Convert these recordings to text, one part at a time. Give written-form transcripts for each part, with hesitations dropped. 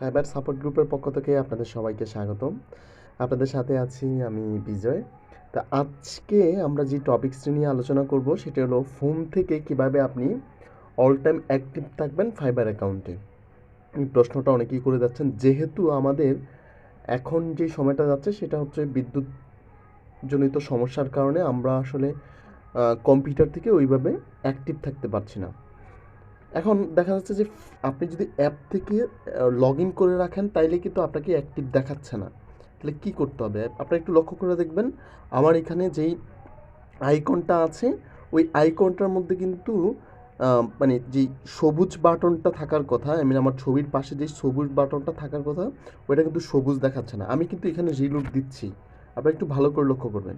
Fibre support গ্রুপের পক্ষ থেকে আপনাদের সবাইকে স্বাগতম। আপনাদের সাথে আছি আমি বিজয়। তা আজকে আমরা যে টপিকসটি নিয়ে আলোচনা করব সেটা হলো ফোন থেকে কিভাবে আপনি অল টাইম অ্যাক্টিভ থাকবেন ফাইবার অ্যাকাউন্টে। এই প্রশ্নটা অনেকেই করে যাচ্ছেন, যেহেতু আমাদের এখন যে সময়টা যাচ্ছে সেটা হচ্ছে বিদ্যুৎজনিত সমস্যার কারণে আমরা আসলে কম্পিউটার থেকে ওইভাবে অ্যাক্টিভ থাকতে পারছি না। এখন দেখা যাচ্ছে যে আপনি যদি অ্যাপ থেকে লগ ইন করে রাখেন তাইলে কিন্তু আপনাকে অ্যাক্টিভ দেখাচ্ছে না। তাহলে কী করতে হবে? আপনারা একটু লক্ষ্য করে দেখবেন, আমার এখানে যেই আইকনটা আছে ওই আইকনটার মধ্যে কিন্তু মানে যেই সবুজ বাটনটা থাকার কথা, আমার ছবির পাশে যেই সবুজ বাটনটা থাকার কথা ওইটা কিন্তু সবুজ দেখাচ্ছে না। আমি কিন্তু এখানে রিলোড দিচ্ছি, আপনারা একটু ভালো করে লক্ষ্য করবেন।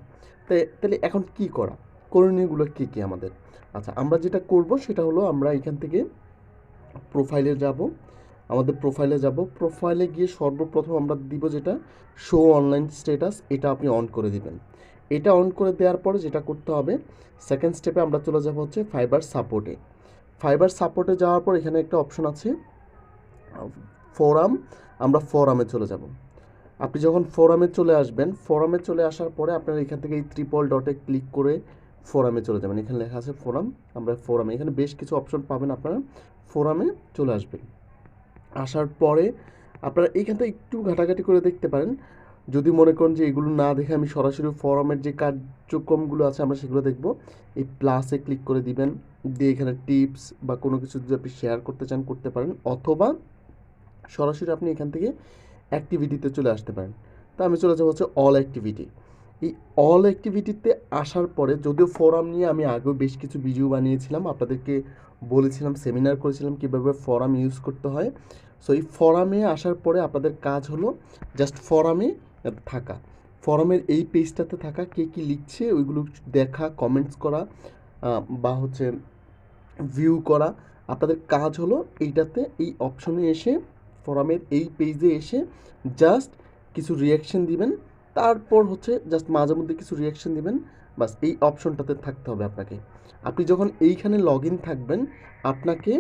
তাহলে এখন কী করা, করণীয়গুলো কী কী আমাদের? আচ্ছা, আমরা যেটা করব সেটা হলো আমরা এখান থেকে প্রোফাইলে যাব। আমাদের প্রোফাইলে যাব, প্রোফাইলে গিয়ে সর্বপ্রথম আমরা দিব যেটা শো অনলাইন স্ট্যাটাস, এটা আপনি অন করে দিবেন। এটা অন করে দেওয়ার পরে যেটা করতে হবে, সেকেন্ড স্টেপে আমরা চলে যাব হচ্ছে ফাইবার সাপোর্টে। ফাইবার সাপোর্টে যাওয়ার পর এখানে একটা অপশন আছে ফোরাম, আমরা ফোরামে চলে যাব। আপনি যখন ফোরামে চলে আসবেন, ফোরামে চলে আসার পরে আপনার এখান থেকে এই ট্রিপল ডটে ক্লিক করে ফোরামে চলে যাবেন। এখানে লেখা আছে ফোরাম, আমরা ফোরামে, এখানে বেশ কিছু অপশন পাবেন, আপনারা ফোরামে চলে আসবেন। আসার পরে আপনারা এইখান থেকে একটু ঘাটাঘাটি করে দেখতে পারেন। যদি মনে করেন যে এগুলো না দেখে আমি সরাসরি ফোরামের যে কার্যক্রমগুলো আছে আমরা সেগুলো দেখব, এই প্লাসে ক্লিক করে দিবেন, দিয়ে এখানে টিপস বা কোনো কিছু যদি আপনি শেয়ার করতে চান করতে পারেন, অথবা সরাসরি আপনি এখান থেকে অ্যাক্টিভিটিতে চলে আসতে পারেন। তা আমি চলে যাবো হচ্ছে অল অ্যাক্টিভিটি। এই অল অ্যাক্টিভিটিতে আসার পরে, যদিও ফোরাম নিয়ে আমি আগেও বেশ কিছু ভিডিও বানিয়েছিলাম, আপনাদেরকে বলেছিলাম, সেমিনার করেছিলাম কীভাবে ফোরাম ইউজ করতে হয়। সো এই ফোরামে আসার পরে আপনাদের কাজ হলো জাস্ট ফোরামে থাকা, ফোরামের এই পেজটাতে থাকা, কে কী লিখছে ওইগুলো দেখা, কমেন্টস করা বা হচ্ছে ভিউ করা। আপনাদের কাজ হলো এইটাতে, এই অপশনে এসে ফোরামের এই পেজে এসে জাস্ট কিছু রিয়াকশন দিবেন, তারপর হচ্ছে জাস্ট মাঝে মধ্যে কিছু রিয়াকশন দিবেন, বাস এই অপশনটাতে থাকতে হবে আপনাকে। আপনি যখন এইখানে লগ ইন থাকবেন, আপনাকে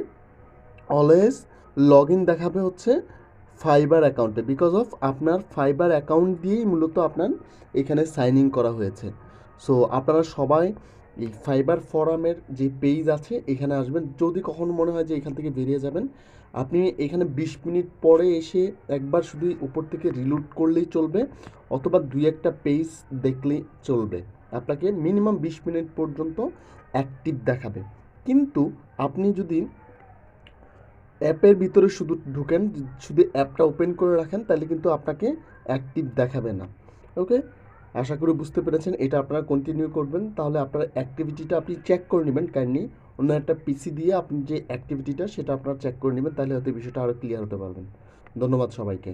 অলওয়েজ লগ ইন দেখাবে হচ্ছে ফাইবার অ্যাকাউন্টে, বিকজ অফ আপনার ফাইবার অ্যাকাউন্ট দিয়েই মূলত আপনার এখানে সাইন ইন করা হয়েছে। সো আপনারা সবাই এই ফাইবার ফোরামের যে পেজ আছে এখানে আসবেন। যদি কখনো মনে হয় যে এখান থেকে বেরিয়ে যাবেন, আপনি এখানে 20 মিনিট পরে এসে একবার শুধু উপর থেকে রিলোড করলেই চলবে, অথবা 2-1টা পেজ দেখলেই চলবে। আপনাকে মিনিমাম 20 মিনিট পর্যন্ত অ্যাক্টিভ দেখাবে। কিন্তু আপনি যদি অ্যাপের ভিতরে শুধু ঢুকেন, শুধু অ্যাপটা ওপেন করে রাখেন, তাহলে কিন্তু আপনাকে অ্যাক্টিভ দেখাবে না। ওকে, আশা করি বুঝতে পেরেছেন। এটা আপনারা কন্টিনিউ করবেন, তাহলে আপনার অ্যাক্টিভিটিটা আপনি চেক করে নেবেন কাইন্ডলি। অন্য একটা পিসি দিয়ে আপনি যে অ্যাক্টিভিটিটা সেটা আপনারা চেক করে নেবেন, তাহলে হয়তো বিষয়টা আরও ক্লিয়ার হতে পারবেন। ধন্যবাদ সবাইকে।